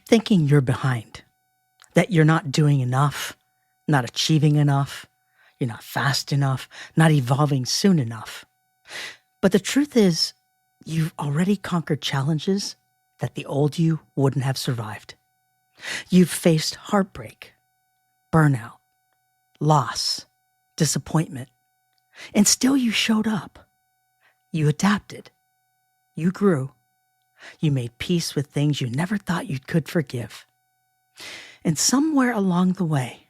thinking you're behind, that you're not doing enough, not achieving enough, you're not fast enough, not evolving soon enough. But the truth is, you've already conquered challenges that the old you wouldn't have survived. You've faced heartbreak, burnout, loss, disappointment, and still you showed up. You adapted. You grew. You made peace with things you never thought you could forgive. And somewhere along the way,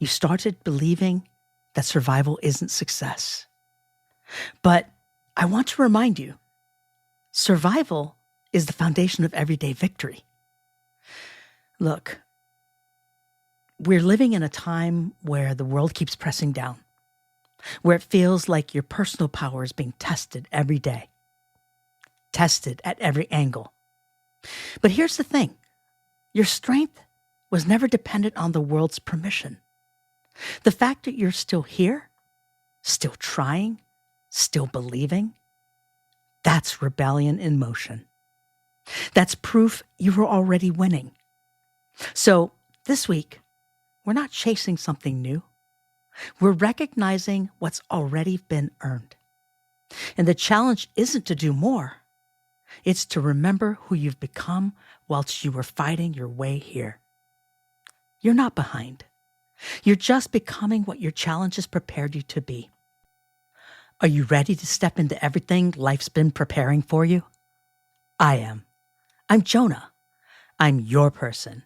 you started believing that survival isn't success. But I want to remind you, survival is the foundation of everyday victory. Look, we're living in a time where the world keeps pressing down, where it feels like your personal power is being tested every day, tested at every angle. But here's the thing, your strength was never dependent on the world's permission. The fact that you're still here, still trying, still believing, that's rebellion in motion. That's proof you were already winning. So this week, we're not chasing something new. We're recognizing what's already been earned. And the challenge isn't to do more. It's to remember who you've become whilst you were fighting your way here. You're not behind. You're just becoming what your challenges prepared you to be. Are you ready to step into everything life's been preparing for you? I am. I'm Jonah. I'm your person.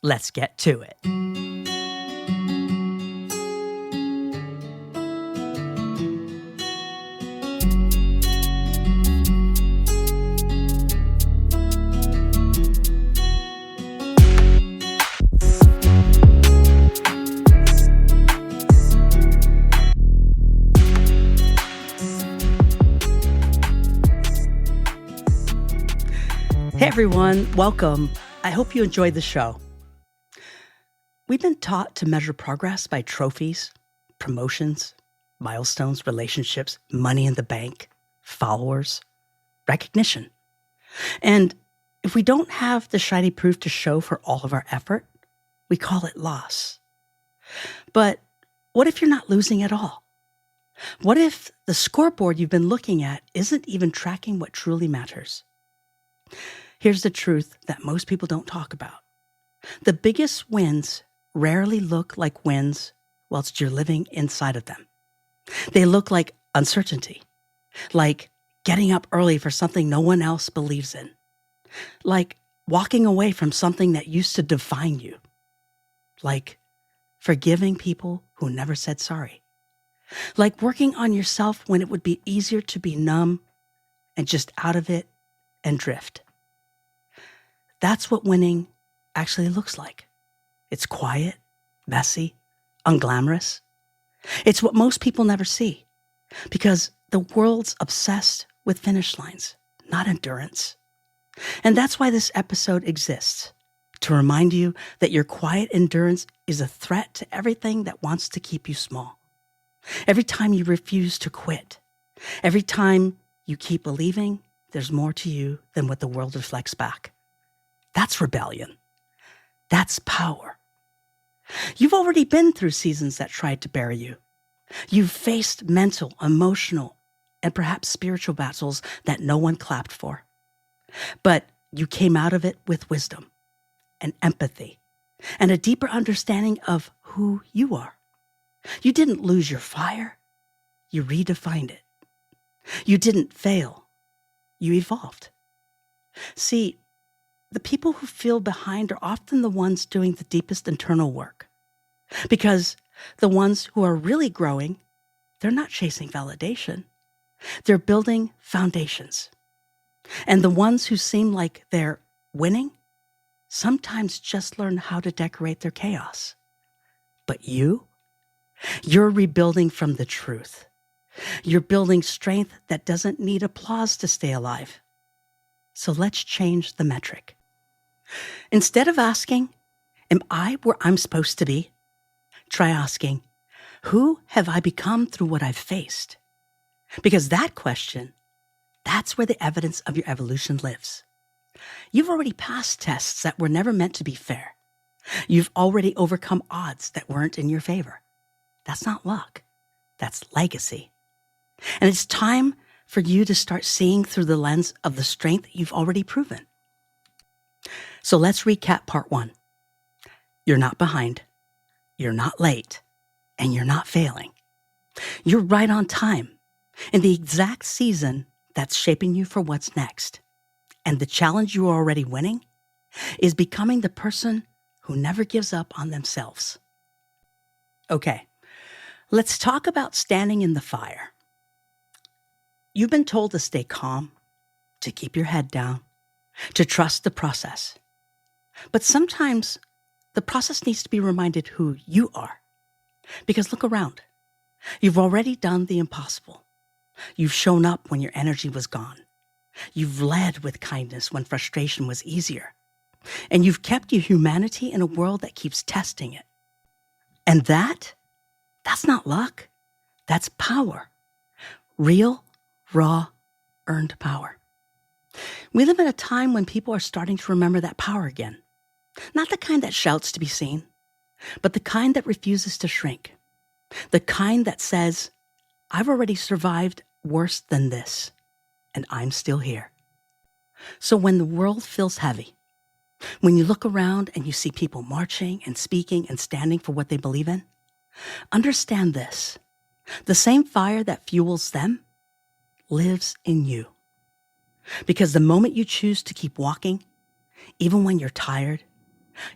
Let's get to it. Hey everyone, welcome. I hope you enjoyed the show. We've been taught to measure progress by trophies, promotions, milestones, relationships, money in the bank, followers, recognition. And if we don't have the shiny proof to show for all of our effort, we call it loss. But what if you're not losing at all? What if the scoreboard you've been looking at isn't even tracking what truly matters? Here's the truth that most people don't talk about. The biggest wins rarely look like wins whilst you're living inside of them. They look like uncertainty, like getting up early for something no one else believes in, like walking away from something that used to define you, like forgiving people who never said sorry, like working on yourself when it would be easier to be numb and just out of it and drift. That's what winning actually looks like. It's quiet, messy, unglamorous. It's what most people never see because the world's obsessed with finish lines, not endurance. And that's why this episode exists, to remind you that your quiet endurance is a threat to everything that wants to keep you small. Every time you refuse to quit, every time you keep believing there's more to you than what the world reflects back. That's rebellion. That's power. You've already been through seasons that tried to bury you. You've faced mental, emotional, and perhaps spiritual battles that no one clapped for. But you came out of it with wisdom and empathy and a deeper understanding of who you are. You didn't lose your fire. You redefined it. You didn't fail. You evolved. See, the people who feel behind are often the ones doing the deepest internal work. Because the ones who are really growing, they're not chasing validation. They're building foundations. And the ones who seem like they're winning sometimes just learn how to decorate their chaos. But you're rebuilding from the truth. You're building strength that doesn't need applause to stay alive. So let's change the metric. Instead of asking, am I where I'm supposed to be? Try asking, who have I become through what I've faced? Because that question, that's where the evidence of your evolution lives. You've already passed tests that were never meant to be fair. You've already overcome odds that weren't in your favor. That's not luck. That's legacy. And it's time for you to start seeing through the lens of the strength you've already proven. So let's recap part 1. You're not behind. You're not late. And you're not failing. You're right on time in the exact season that's shaping you for what's next. And the challenge you are already winning is becoming the person who never gives up on themselves. Okay, let's talk about standing in the fire. You've been told to stay calm, to keep your head down, to trust the process. But sometimes the process needs to be reminded who you are. Because look around. You've already done the impossible. You've shown up when your energy was gone. You've led with kindness when frustration was easier. And you've kept your humanity in a world that keeps testing it. And that's not luck. That's power. Real, raw, earned power. We live in a time when people are starting to remember that power again. Not the kind that shouts to be seen, but the kind that refuses to shrink. The kind that says, I've already survived worse than this, and I'm still here. So when the world feels heavy, when you look around and you see people marching and speaking and standing for what they believe in, understand this. The same fire that fuels them lives in you. Because the moment you choose to keep walking, even when you're tired,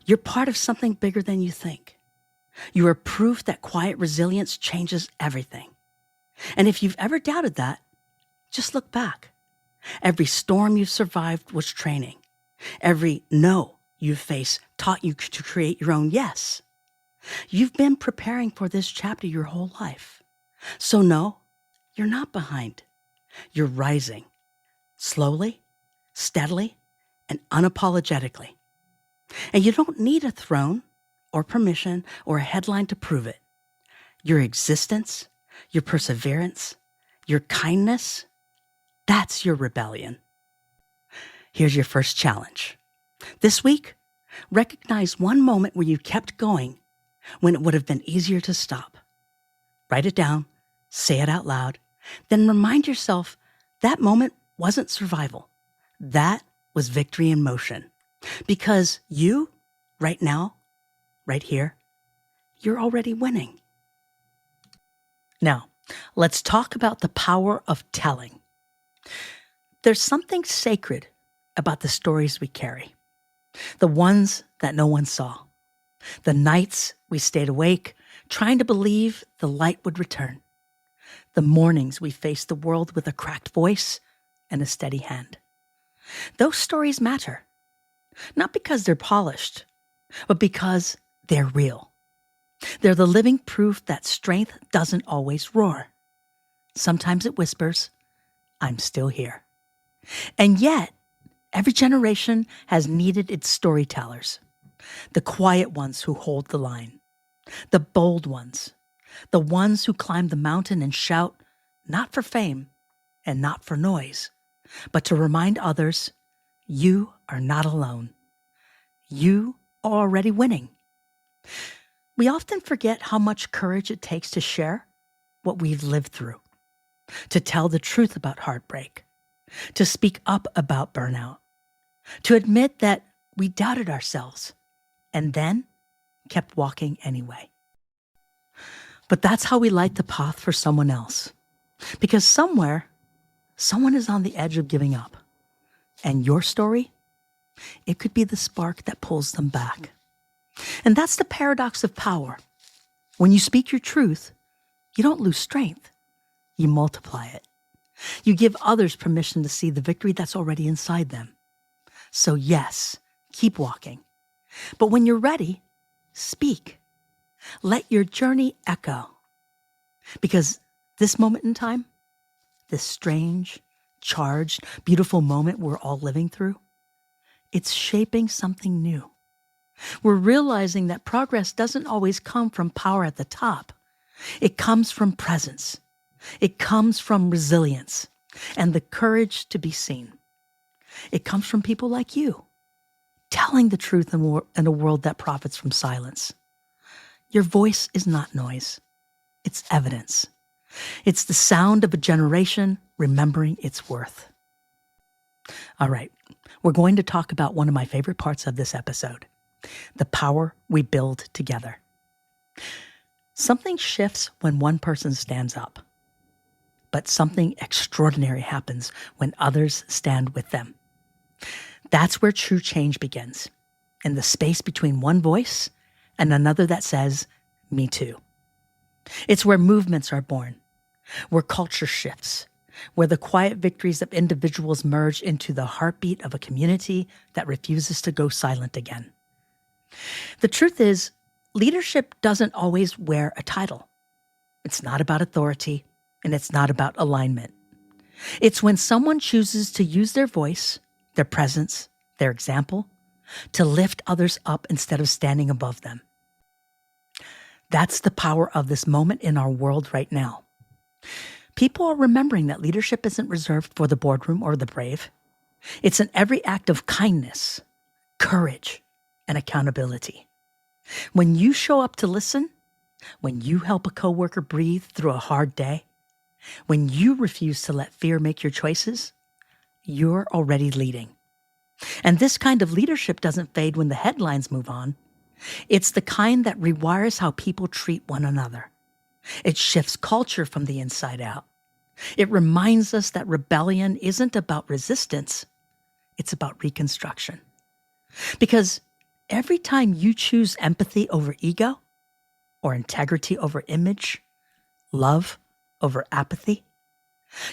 you're part of something bigger than you think. You are proof that quiet resilience changes everything. And if you've ever doubted that, just look back. Every storm you've survived was training. Every no you've faced taught you to create your own yes. You've been preparing for this chapter your whole life. So no, you're not behind. You're rising. Slowly, steadily, and unapologetically. And you don't need a throne or permission or a headline to prove it. Your existence, your perseverance, your kindness, that's your rebellion. Here's your first challenge. This week, recognize one moment where you kept going when it would have been easier to stop. Write it down, say it out loud, then remind yourself that moment wasn't survival. That was victory in motion. Because you, right now, right here, you're already winning. Now, let's talk about the power of telling. There's something sacred about the stories we carry. The ones that no one saw. The nights we stayed awake, trying to believe the light would return. The mornings we faced the world with a cracked voice and a steady hand. Those stories matter. Not because they're polished, but because they're real. They're the living proof that strength doesn't always roar. Sometimes it whispers, I'm still here. And yet, every generation has needed its storytellers. The quiet ones who hold the line. The bold ones. The ones who climb the mountain and shout, not for fame and not for noise, but to remind others, you are not alone. You are already winning. We often forget how much courage it takes to share what we've lived through, to tell the truth about heartbreak, to speak up about burnout, to admit that we doubted ourselves and then kept walking anyway. But that's how we light the path for someone else, because somewhere, someone is on the edge of giving up. And your story, it could be the spark that pulls them back. And that's the paradox of power. When you speak your truth, you don't lose strength. You multiply it. You give others permission to see the victory that's already inside them. So yes, keep walking. But when you're ready, speak. Let your journey echo. Because this moment in time, this strange, charged, beautiful moment we're all living through, it's shaping something new. We're realizing that progress doesn't always come from power at the top. It comes from presence. It comes from resilience and the courage to be seen. It comes from people like you, telling the truth in a world that profits from silence. Your voice is not noise. It's evidence. It's the sound of a generation remembering its worth. All right, we're going to talk about one of my favorite parts of this episode, the power we build together. Something shifts when one person stands up, but something extraordinary happens when others stand with them. That's where true change begins, in the space between one voice and another that says, me too. It's where movements are born, where culture shifts, where the quiet victories of individuals merge into the heartbeat of a community that refuses to go silent again. The truth is, leadership doesn't always wear a title. It's not about authority, and it's not about alignment. It's when someone chooses to use their voice, their presence, their example, to lift others up instead of standing above them. That's the power of this moment in our world right now. People are remembering that leadership isn't reserved for the boardroom or the brave. It's in every act of kindness, courage, and accountability. When you show up to listen, when you help a coworker breathe through a hard day, when you refuse to let fear make your choices, you're already leading. And this kind of leadership doesn't fade when the headlines move on. It's the kind that rewires how people treat one another. It shifts culture from the inside out. It reminds us that rebellion isn't about resistance. It's about reconstruction. Because every time you choose empathy over ego, or integrity over image, love over apathy,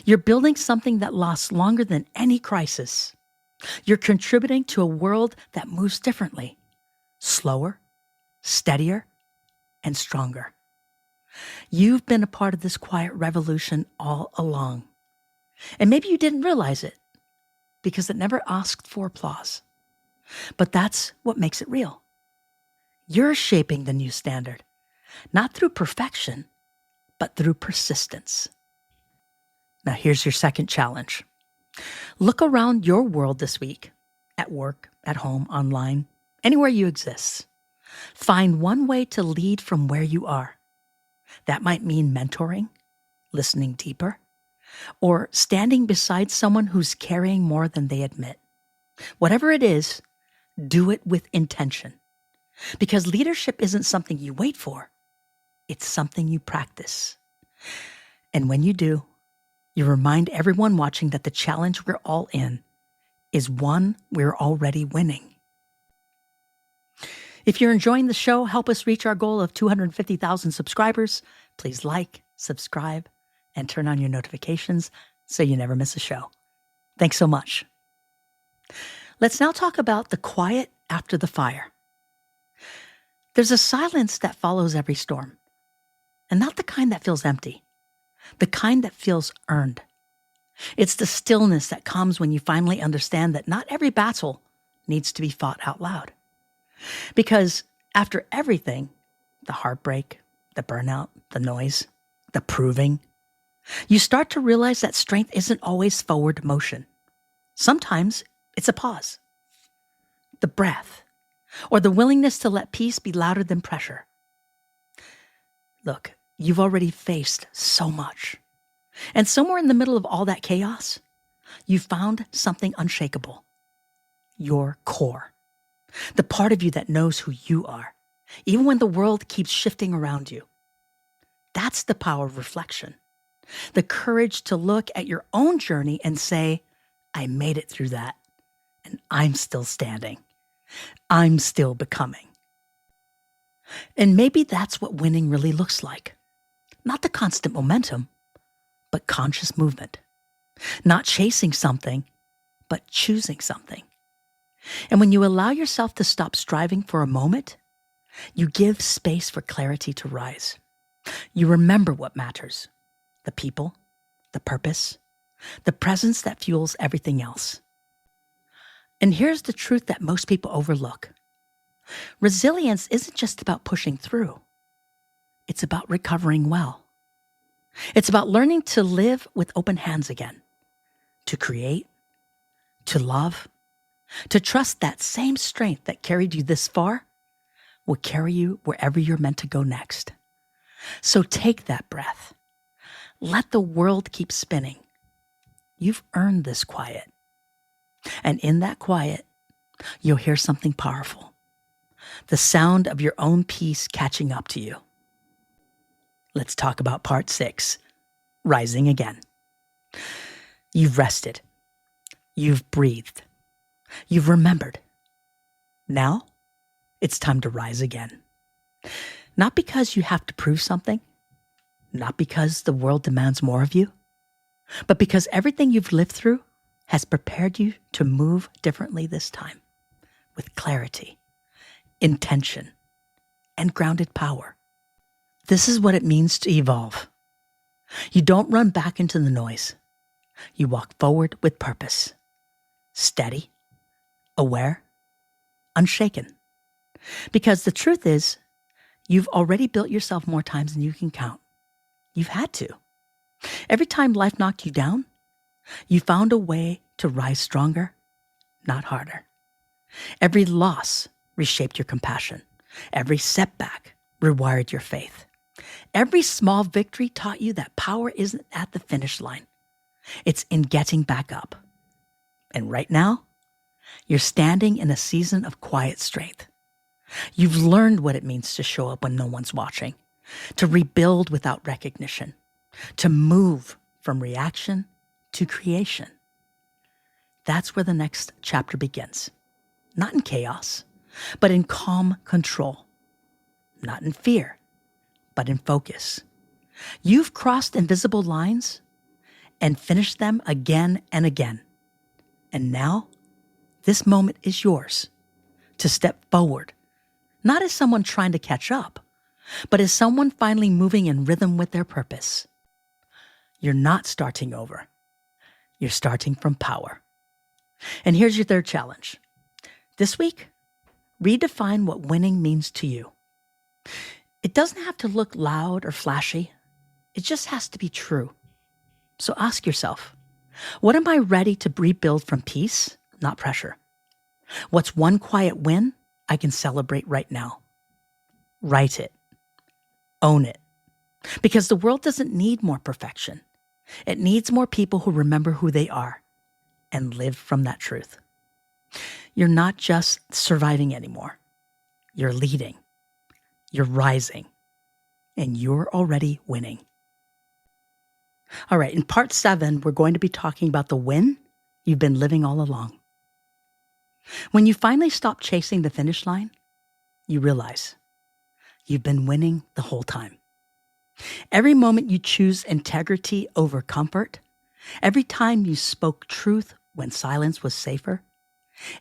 you're building something that lasts longer than any crisis. You're contributing to a world that moves differently, slower, steadier, and stronger. You've been a part of this quiet revolution all along. And maybe you didn't realize it because it never asked for applause. But that's what makes it real. You're shaping the new standard, not through perfection, but through persistence. Now here's your second challenge. Look around your world this week, at work, at home, online, anywhere you exist. Find one way to lead from where you are. That might mean mentoring, listening deeper, or standing beside someone who's carrying more than they admit. Whatever it is, do it with intention. Because leadership isn't something you wait for. It's something you practice. And when you do, you remind everyone watching that the challenge we're all in is one we're already winning. If you're enjoying the show, help us reach our goal of 250,000 subscribers. Please like, subscribe, and turn on your notifications so you never miss a show. Thanks so much. Let's now talk about the quiet after the fire. There's a silence that follows every storm, and not the kind that feels empty, the kind that feels earned. It's the stillness that comes when you finally understand that not every battle needs to be fought out loud. Because after everything, the heartbreak, the burnout, the noise, the proving, you start to realize that strength isn't always forward motion. Sometimes it's a pause, the breath, or the willingness to let peace be louder than pressure. Look, you've already faced so much. And somewhere in the middle of all that chaos, you found something unshakable. Your core. The part of you that knows who you are, even when the world keeps shifting around you. That's the power of reflection. The courage to look at your own journey and say, I made it through that, and I'm still standing. I'm still becoming. And maybe that's what winning really looks like. Not the constant momentum, but conscious movement. Not chasing something, but choosing something. And when you allow yourself to stop striving for a moment, you give space for clarity to rise. You remember what matters: the people, the purpose, the presence that fuels everything else. And here's the truth that most people overlook. Resilience isn't just about pushing through. It's about recovering well. It's about learning to live with open hands again, to create, to love, to trust that same strength that carried you this far will carry you wherever you're meant to go next. So take that breath. Let the world keep spinning. You've earned this quiet. And in that quiet, you'll hear something powerful. The sound of your own peace catching up to you. Let's talk about part 6, rising again. You've rested. You've breathed. You've remembered. Now, it's time to rise again. Not because you have to prove something, not because the world demands more of you, but because everything you've lived through has prepared you to move differently this time, with clarity, intention, and grounded power. This is what it means to evolve. You don't run back into the noise. You walk forward with purpose, steady, aware, unshaken. Because the truth is, you've already built yourself more times than you can count. You've had to. Every time life knocked you down, you found a way to rise stronger, not harder. Every loss reshaped your compassion. Every setback rewired your faith. Every small victory taught you that power isn't at the finish line. It's in getting back up. And right now, you're standing in a season of quiet strength. You've learned what it means to show up when no one's watching, to rebuild without recognition, to move from reaction to creation. That's where the next chapter begins. Not in chaos, but in calm control. Not in fear, but in focus. You've crossed invisible lines and finished them again and again. And now, this moment is yours to step forward, not as someone trying to catch up, but as someone finally moving in rhythm with their purpose. You're not starting over. You're starting from power. And here's your third challenge. This week, redefine what winning means to you. It doesn't have to look loud or flashy. It just has to be true. So ask yourself, what am I ready to rebuild from peace, not pressure? What's one quiet win I can celebrate right now? Write it. Own it. Because the world doesn't need more perfection. It needs more people who remember who they are and live from that truth. You're not just surviving anymore. You're leading. You're rising. And you're already winning. All right, in part 7, we're going to be talking about the win you've been living all along. When you finally stop chasing the finish line, you realize you've been winning the whole time. Every moment you choose integrity over comfort, every time you spoke truth when silence was safer,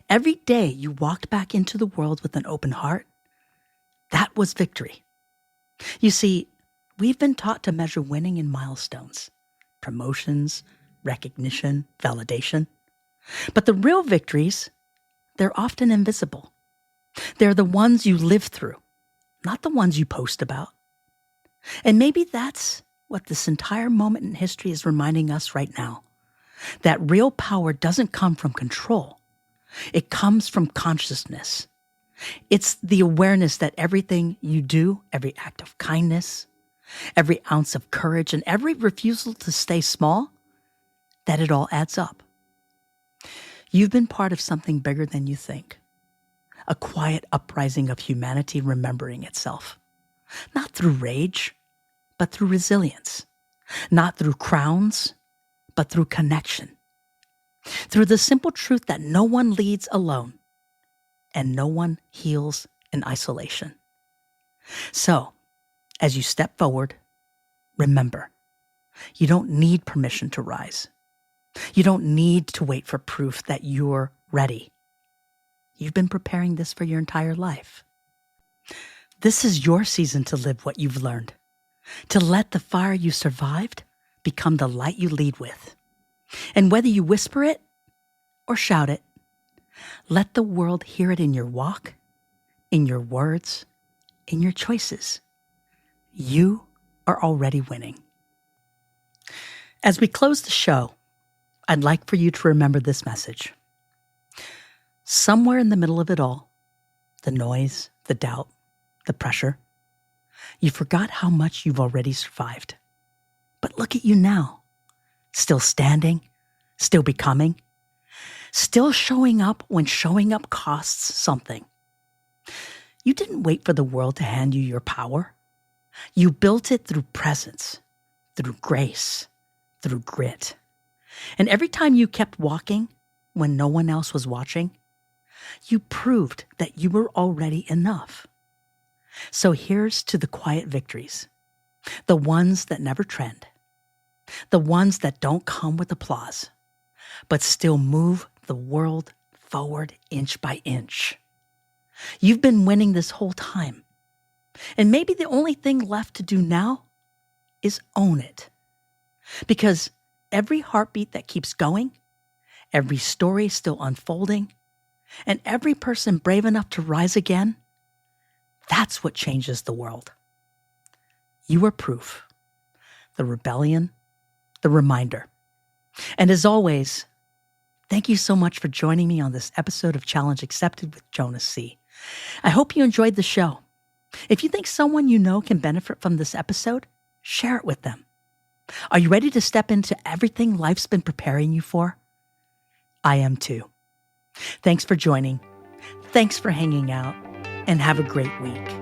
every day you walked back into the world with an open heart, that was victory. You see, we've been taught to measure winning in milestones, promotions, recognition, validation. But the real victories, they're often invisible. They're the ones you live through, not the ones you post about. And maybe that's what this entire moment in history is reminding us right now. That real power doesn't come from control. It comes from consciousness. It's the awareness that everything you do, every act of kindness, every ounce of courage, and every refusal to stay small, that it all adds up. You've been part of something bigger than you think. A quiet uprising of humanity remembering itself. Not through rage, but through resilience. Not through crowns, but through connection. Through the simple truth that no one leads alone and no one heals in isolation. So, as you step forward, remember, you don't need permission to rise. You don't need to wait for proof that you're ready. You've been preparing this for your entire life. This is your season to live what you've learned, to let the fire you survived become the light you lead with. And whether you whisper it or shout it, let the world hear it in your walk, in your words, in your choices. You are already winning. As we close the show, I'd like for you to remember this message. somewhere in the middle of it all, the noise, the doubt, the pressure, you forgot how much you've already survived. But look at you now, still standing, still becoming, still showing up when showing up costs something. You didn't wait for the world to hand you your power. You built it through presence, through grace, through grit. And every time you kept walking when no one else was watching, you proved that you were already enough. So here's to the quiet victories, the ones that never trend, the ones that don't come with applause, but still move the world forward inch by inch. You've been winning this whole time. And maybe the only thing left to do now is own it. Because every heartbeat that keeps going, every story still unfolding, and every person brave enough to rise again, that's what changes the world. You are proof, the rebellion, the reminder. And as always, thank you so much for joining me on this episode of Challenge Accepted with Jonas C. I hope you enjoyed the show. If you think someone you know can benefit from this episode, share it with them. Are you ready to step into everything life's been preparing you for? I am too. Thanks for joining. Thanks for hanging out, and have a great week.